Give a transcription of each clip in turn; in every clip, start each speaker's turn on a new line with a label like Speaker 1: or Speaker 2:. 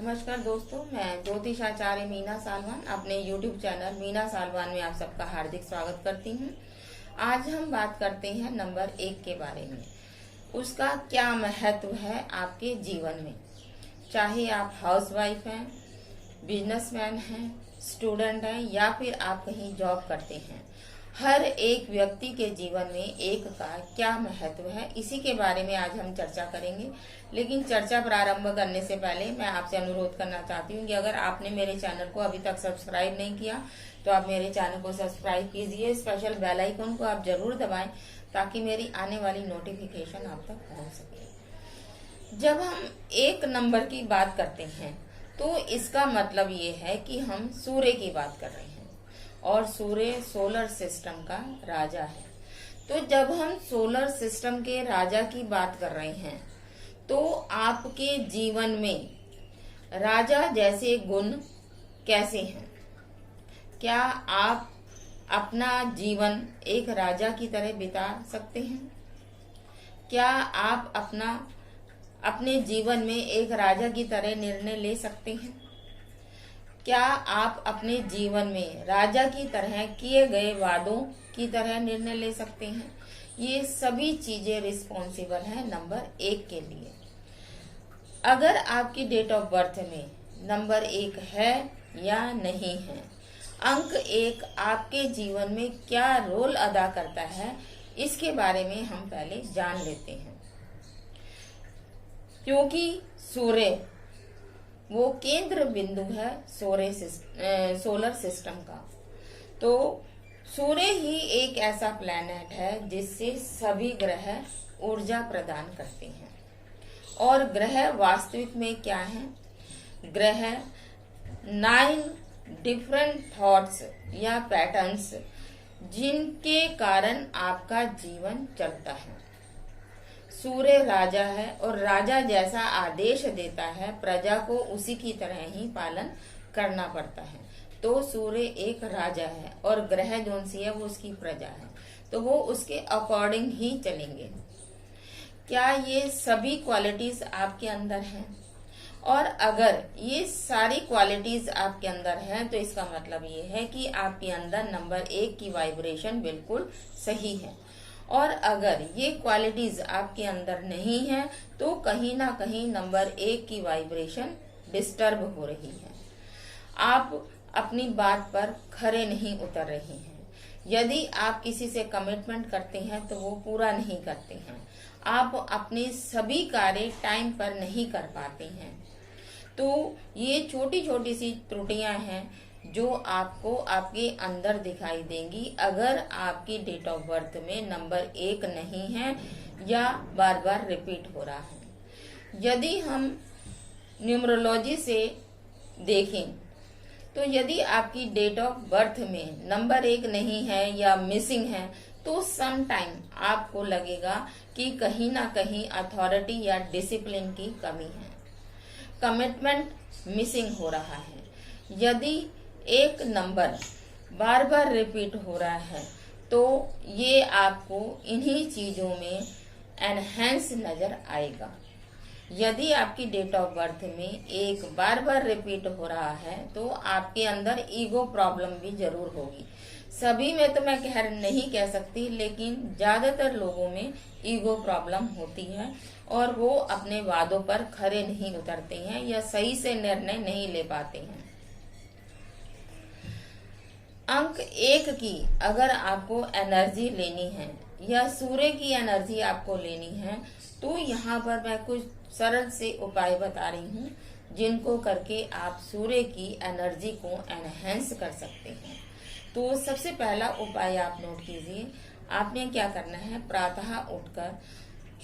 Speaker 1: नमस्कार दोस्तों, मैं ज्योतिषाचार्य मीना सालवान अपने YouTube चैनल मीना सालवान में आप सबका हार्दिक स्वागत करती हूँ। आज हम बात करते हैं नंबर 1 के बारे में। उसका क्या महत्व है आपके जीवन में। चाहे आप हाउसवाइफ हैं, बिजनेसमैन हैं, स्टूडेंट हैं या फिर आप कहीं जॉब करते हैं, हर एक व्यक्ति के जीवन में एक का क्या महत्व है, इसी के बारे में आज हम चर्चा करेंगे। लेकिन चर्चा प्रारंभ करने से पहले मैं आपसे अनुरोध करना चाहती हूँ कि अगर आपने मेरे चैनल को अभी तक सब्सक्राइब नहीं किया तो आप मेरे चैनल को सब्सक्राइब कीजिए। स्पेशल बेल आइकन को आप जरूर दबाएं ताकि मेरी आने वाली नोटिफिकेशन आप तक पहुंच सके। जब हम एक नंबर की बात करते हैं तो इसका मतलब ये है कि हम सूर्य की बात कर रहे हैं और सूर्य सोलर सिस्टम का राजा है। तो जब हम सोलर सिस्टम के राजा की बात कर रहे हैं तो आपके जीवन में राजा जैसे गुण कैसे हैं? क्या आप अपना जीवन एक राजा की तरह बिता सकते हैं? क्या आप अपने जीवन में एक राजा की तरह निर्णय ले सकते हैं? क्या आप अपने जीवन में राजा की तरह किए गए वादों की तरह निर्णय ले सकते हैं? ये सभी चीजें रिस्पॉन्सिबल है नंबर 1 के लिए। अगर आपकी डेट ऑफ बर्थ में नंबर 1 है या नहीं है, अंक 1 आपके जीवन में क्या रोल अदा करता है, इसके बारे में हम पहले जान लेते हैं। क्योंकि सूर्य वो केंद्र बिंदु है सोलर सिस्टम का, तो सूर्य ही एक ऐसा प्लैनेट है जिससे सभी ग्रह ऊर्जा प्रदान करते हैं। और ग्रह वास्तविक में क्या है? ग्रह 9 डिफरेंट थॉट्स या पैटर्न्स जिनके कारण आपका जीवन चलता है। सूर्य राजा है और राजा जैसा आदेश देता है, प्रजा को उसी की तरह ही पालन करना पड़ता है। तो सूर्य एक राजा है और ग्रह जोन सी है वो उसकी प्रजा है, तो वो उसके अकॉर्डिंग ही चलेंगे। क्या ये सभी क्वालिटीज आपके अंदर हैं? और अगर ये सारी क्वालिटीज आपके अंदर हैं तो इसका मतलब ये है कि आपके अंदर नंबर 1 की वाइब्रेशन बिल्कुल सही है। और अगर ये क्वालिटीज आपके अंदर नहीं है तो कहीं ना कहीं नंबर 1 की वाइब्रेशन डिस्टर्ब हो रही है। आप अपनी बात पर खरे नहीं उतर रहे हैं। यदि आप किसी से कमिटमेंट करते हैं तो वो पूरा नहीं करते हैं। आप अपने सभी कार्य टाइम पर नहीं कर पाते हैं। तो ये छोटी छोटी सी त्रुटियां हैं जो आपको आपके अंदर दिखाई देंगी अगर आपकी डेट ऑफ बर्थ में नंबर 1 नहीं है या बार बार रिपीट हो रहा है। यदि हम न्यूमरोलॉजी से देखें तो यदि आपकी डेट ऑफ बर्थ में नंबर 1 नहीं है या मिसिंग है तो सम टाइम आपको लगेगा कि कहीं ना कहीं अथॉरिटी या डिसिप्लिन की कमी है, कमिटमेंट मिसिंग हो रहा है। यदि एक नंबर बार बार रिपीट हो रहा है तो ये आपको इन्हीं चीजों में एनहेंस नजर आएगा। यदि आपकी डेट ऑफ बर्थ में एक बार बार रिपीट हो रहा है तो आपके अंदर ईगो प्रॉब्लम भी जरूर होगी। सभी में तो मैं नहीं कह सकती, लेकिन ज्यादातर लोगों में ईगो प्रॉब्लम होती है और वो अपने वादों पर खरे नहीं उतरते हैं या सही से निर्णय नहीं ले पाते हैं। अंक 1 की अगर आपको एनर्जी लेनी है या सूर्य की एनर्जी आपको लेनी है तो यहाँ पर मैं कुछ सरल से उपाय बता रही हूँ जिनको करके आप सूर्य की एनर्जी को एनहेंस कर सकते हैं। तो सबसे पहला उपाय आप नोट कीजिए। आपने क्या करना है, प्रातः उठकर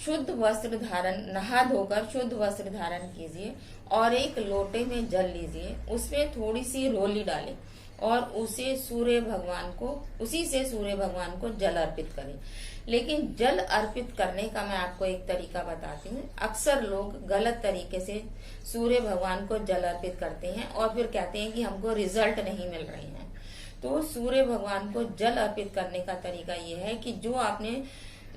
Speaker 1: शुद्ध वस्त्र धारण, नहा धोकर शुद्ध वस्त्र धारण कीजिए और एक लोटे में जल लीजिए, उसमें थोड़ी सी रोली डालें और उसी से सूर्य भगवान को जल अर्पित करें। लेकिन जल अर्पित करने का मैं आपको एक तरीका बताती हूँ। अक्सर लोग गलत तरीके से सूर्य भगवान को जल अर्पित करते हैं और फिर कहते हैं कि हमको रिजल्ट नहीं मिल रहे हैं। तो सूर्य भगवान को जल अर्पित करने का तरीका ये है कि जो आपने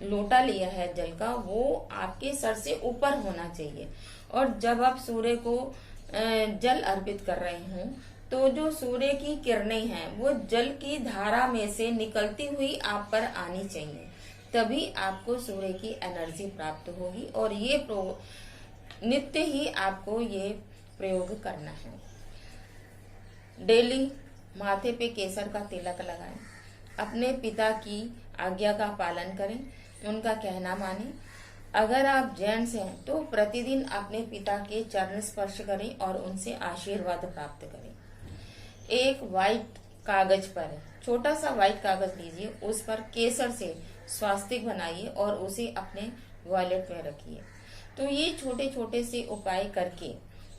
Speaker 1: लोटा लिया है जल का वो आपके सर से ऊपर होना चाहिए और जब आप सूर्य को जल अर्पित कर रही हूँ, तो जो सूर्य की किरणें हैं वो जल की धारा में से निकलती हुई आप पर आनी चाहिए, तभी आपको सूर्य की एनर्जी प्राप्त होगी। और ये नित्य ही आपको ये प्रयोग करना है। डेली माथे पे केसर का तिलक लगाएं, अपने पिता की आज्ञा का पालन करें, उनका कहना मानें। अगर आप जेंट्स हैं तो प्रतिदिन अपने पिता के चरण स्पर्श करें और उनसे आशीर्वाद प्राप्त करें। एक वाइट कागज पर, छोटा सा वाइट कागज लीजिए, उस पर केसर से स्वास्तिक बनाइए और उसे अपने वॉलेट में रखिए। तो ये छोटे छोटे से उपाय करके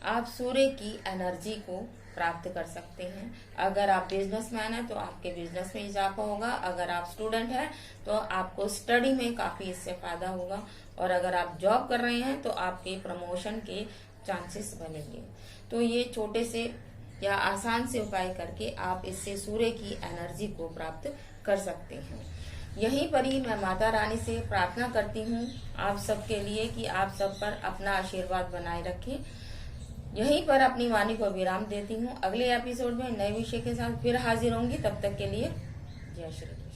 Speaker 1: आप सूर्य की एनर्जी को प्राप्त कर सकते हैं। अगर आप बिजनेसमैन हैं तो आपके बिजनेस में इजाफा होगा, अगर आप स्टूडेंट हैं तो आपको स्टडी में काफी इससे फायदा होगा, और अगर आप जॉब कर रहे हैं तो आपके प्रमोशन के चांसेस बनेंगे। तो ये छोटे से या आसान से उपाय करके आप इससे सूर्य की एनर्जी को प्राप्त कर सकते हैं। यहीं पर ही मैं माता रानी से प्रार्थना करती हूँ आप सबके लिए कि आप सब पर अपना आशीर्वाद बनाए रखें। यहीं पर अपनी वाणी को विराम देती हूँ। अगले एपिसोड में नए विषय के साथ फिर हाजिर होंगी। तब तक के लिए जय श्री कृष्ण।